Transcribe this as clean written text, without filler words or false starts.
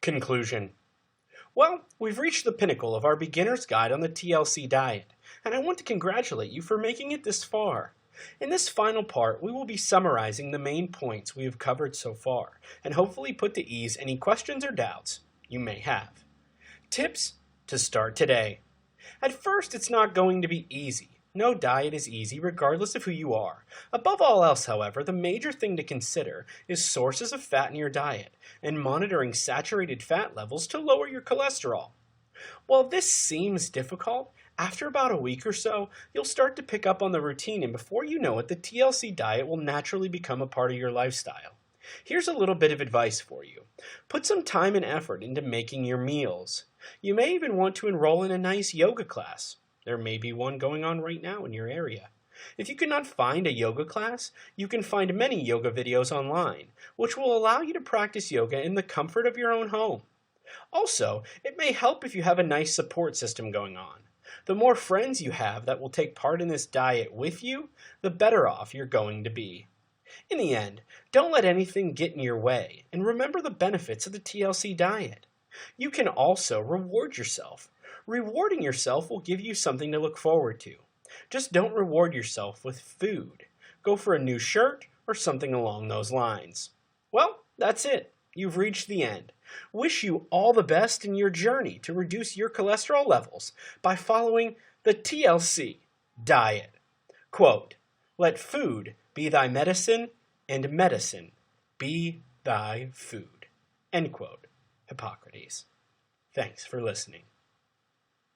Conclusion. Well, we've reached the pinnacle of our beginner's guide on the TLC diet, and I want to congratulate you for making it this far. In this final part, we will be summarizing the main points we have covered so far, and hopefully put to ease any questions or doubts you may have. Tips to start today. At first, it's not going to be easy. No diet is easy regardless of who you are. Above all else, however, the major thing to consider is sources of fat in your diet and monitoring saturated fat levels to lower your cholesterol. While this seems difficult, after about a week or so, you'll start to pick up on the routine, and before you know it, the TLC diet will naturally become a part of your lifestyle. Here's a little bit of advice for you. Put some time and effort into making your meals. You may even want to enroll in a nice yoga class. There may be one going on right now in your area. If you cannot find a yoga class, you can find many yoga videos online, which will allow you to practice yoga in the comfort of your own home. Also, it may help if you have a nice support system going on. The more friends you have that will take part in this diet with you, the better off you're going to be. In the end, don't let anything get in your way, and remember the benefits of the TLC diet. You can also reward yourself. Rewarding yourself will give you something to look forward to. Just don't reward yourself with food. Go for a new shirt or something along those lines. Well, that's it. You've reached the end. Wish you all the best in your journey to reduce your cholesterol levels by following the TLC diet. Quote, "Let food be thy medicine, and medicine be thy food." End quote. Hippocrates. Thanks for listening.